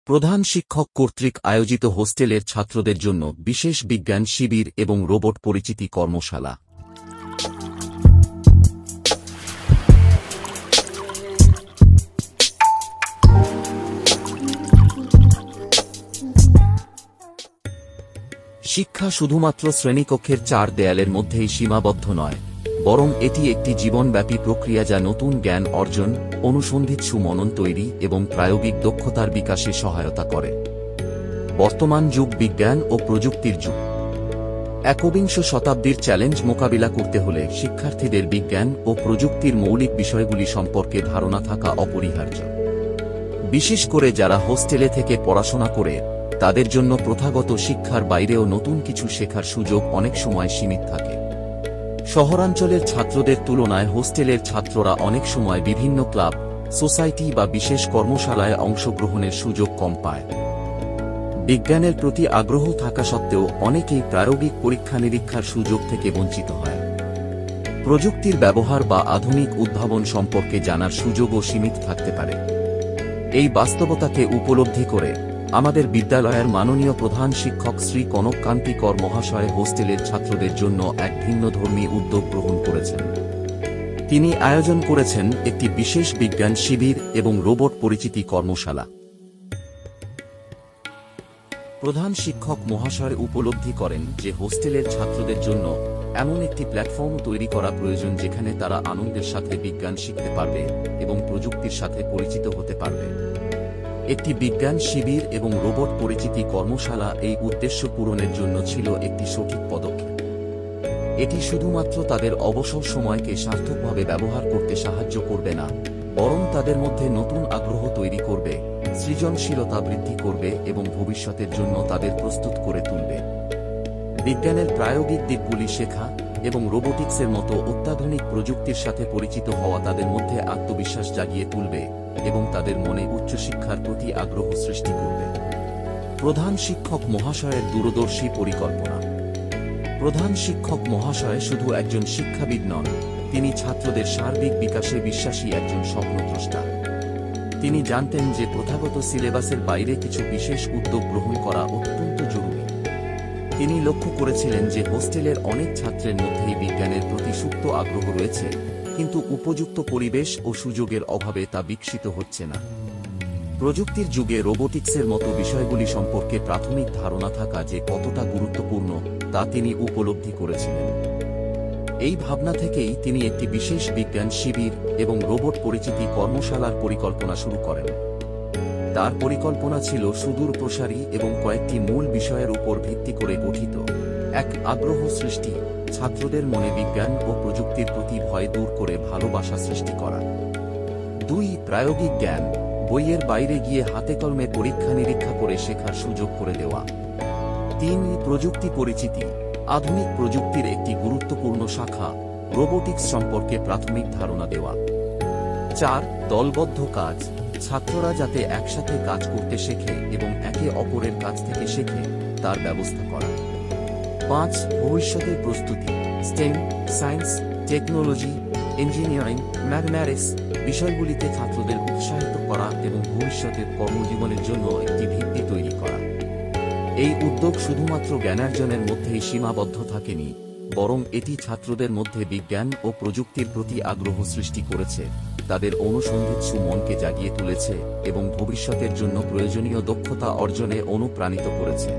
প্রধান শিক্ষক কর্তৃক আয়োজিত হোস্টেলের ছাত্রদের জন্য বিশেষ বিজ্ঞান শিবির এবং রোবট পরিচিতি কর্মশালা। শিক্ষা শুধুমাত্র শ্রেণীকক্ষের চার দেয়ালের মধ্যেই সীমাবদ্ধ নয়, বরং এটি একটি জীবনব্যাপী প্রক্রিয়া যা নতুন জ্ঞান অর্জন, অনুসন্ধিৎসু মনন তৈরি এবং প্রায়োগিক দক্ষতার বিকাশে সহায়তা করে। বর্তমান যুগ বিজ্ঞান ও প্রযুক্তির যুগ। একবিংশ শতাব্দীর চ্যালেঞ্জ মোকাবিলা করতে হলে শিক্ষার্থীদের বিজ্ঞান ও প্রযুক্তির মৌলিক বিষয়গুলি সম্পর্কে ধারণা থাকা অপরিহার্য। বিশেষ করে যারা হোস্টেলে থেকে পড়াশোনা করে, তাদের জন্য প্রথাগত শিক্ষার বাইরেও নতুন কিছু শেখার সুযোগ অনেক সময় সীমিত থাকে। শহরাঞ্চলের ছাত্রদের তুলনায় হোস্টেলের ছাত্ররা অনেক সময় বিভিন্ন ক্লাব, সোসাইটি বা বিশেষ কর্মশালায় অংশগ্রহণের সুযোগ কম পায়। বিজ্ঞানের প্রতি আগ্রহ থাকা সত্ত্বেও অনেকেই প্রায়োগিক পরীক্ষা নিরীক্ষার সুযোগ থেকে বঞ্চিত হয়। প্রযুক্তির ব্যবহার বা আধুনিক উদ্ভাবন সম্পর্কে জানার সুযোগও সীমিত থাকতে পারে। এই বাস্তবতাকে উপলব্ধি করে আমাদের বিদ্যালয়ের মাননীয় প্রধান শিক্ষক শ্রী কনক কান্তি কর মহাশয় হোস্টেলের ছাত্রদের জন্য এক ভিন্নধর্মী উদ্যোগ গ্রহণ করেছেন। তিনি আয়োজন করেছেন একটি বিশেষ বিজ্ঞান শিবির এবং রোবট পরিচিতি কর্মশালা। প্রধান শিক্ষক মহাশয় উপলব্ধি করেন যে হোস্টেলের ছাত্রদের জন্য এমন একটি প্ল্যাটফর্ম তৈরি করা প্রয়োজন যেখানে তারা আনন্দের সাথে বিজ্ঞান শিখতে পারবে এবং প্রযুক্তির সাথে পরিচিত হতে পারবে। একটি বিজ্ঞান শিবির এবং রোবট পরিচিতি কর্মশালা এই উদ্দেশ্য পূরণের জন্য ছিল একটি সঠিক পদক্ষেপ। এটি শুধুমাত্র তাদের অবসর সময়কে সার্থকভাবে ব্যবহার করতে সাহায্য করবে না, বরং তাদের মধ্যে নতুন আগ্রহ তৈরি করবে, সৃজনশীলতা বৃদ্ধি করবে এবং ভবিষ্যতের জন্য তাদের প্রস্তুত করে তুলবে। বিজ্ঞানের প্রায়োগিক দিকগুলি শেখা এবং রোবোটিক্সের মতো অত্যাধুনিক প্রযুক্তির সাথে পরিচিত হওয়া তাদের মধ্যে আত্মবিশ্বাস জাগিয়ে তুলবে এবং তাদের মনে উচ্চশিক্ষার প্রতি আগ্রহ সৃষ্টি করবে। প্রধান শিক্ষক মহাশয়ের দূরদর্শী পরিকল্পনা। প্রধান শিক্ষক মহাশয় শুধু একজন শিক্ষাবিদ নন, তিনি ছাত্রদের সার্বিক বিকাশে বিশ্বাসী একজন স্বপ্নদ্রষ্টা। তিনি জানতেন যে প্রথাগত সিলেবাসের বাইরে কিছু বিশেষ উদ্যোগ গ্রহণ করা অত্যন্ত জরুরি। তিনি লক্ষ্য করেছিলেন যে হোস্টেলের অনেক ছাত্রের মধ্যেই বিজ্ঞানের প্রতি সুপ্ত আগ্রহ রয়েছে, কিন্তু উপযুক্ত পরিবেশ ও সুযোগের অভাবে তা বিকশিত হচ্ছে না। প্রযুক্তির যুগে রোবোটিক্সের মতো বিষয়গুলি সম্পর্কে প্রাথমিক ধারণা থাকা যে কতটা গুরুত্বপূর্ণ তা তিনি উপলব্ধি করেছিলেন। এই ভাবনা থেকেই তিনি একটি বিশেষ বিজ্ঞান শিবির এবং রোবট পরিচিতি কর্মশালার পরিকল্পনা শুরু করেন। তার পরিকল্পনা ছিল সুদূর প্রসারী এবং কয়েকটি মূল বিষয়ের উপর ভিত্তি করে গঠিত। এক, আগ্রহ সৃষ্টি, ছাত্রদের মনে বিজ্ঞান ও প্রযুক্তির প্রতি ভয় দূর করে ভালোবাসা সৃষ্টি করা। 2, প্রায়োগিক জ্ঞান, বইয়ের বাইরে গিয়ে হাতে কলমে পরীক্ষা নিরীক্ষা করে শেখার সুযোগ করে দেওয়া। 3, প্রযুক্তি পরিচিতি, আধুনিক প্রযুক্তির একটি গুরুত্বপূর্ণ শাখা রোবোটিক্স সম্পর্কে প্রাথমিক ধারণা দেওয়া। 4, দলবদ্ধ কাজ, ছাত্ররা যাতে একসাথে কাজ করতে শেখে এবং একে অপরের কাছ থেকে শেখে তার ব্যবস্থা করা। 5, ভবিষ্যতের প্রস্তুতি, stem, science, technology, engineering, mathematics বিষয়গুলিতে ছাত্রদের উৎসাহিত করা এবং ভবিষ্যতের কর্মজীবনের জন্য একটি ভিত্তি তৈরি করা। এই উদ্যোগ শুধুমাত্র জ্ঞানার্জনের মধ্যেই সীমাবদ্ধ থাকেনি, বরং এটি ছাত্রদের মধ্যে বিজ্ঞান ও প্রযুক্তির প্রতি আগ্রহ সৃষ্টি করেছে, তাদের অনুসন্ধিৎসু মনকে জাগিয়ে তুলেছে এবং ভবিষ্যতের জন্য প্রয়োজনীয় দক্ষতা অর্জনে অনুপ্রাণিত করেছে।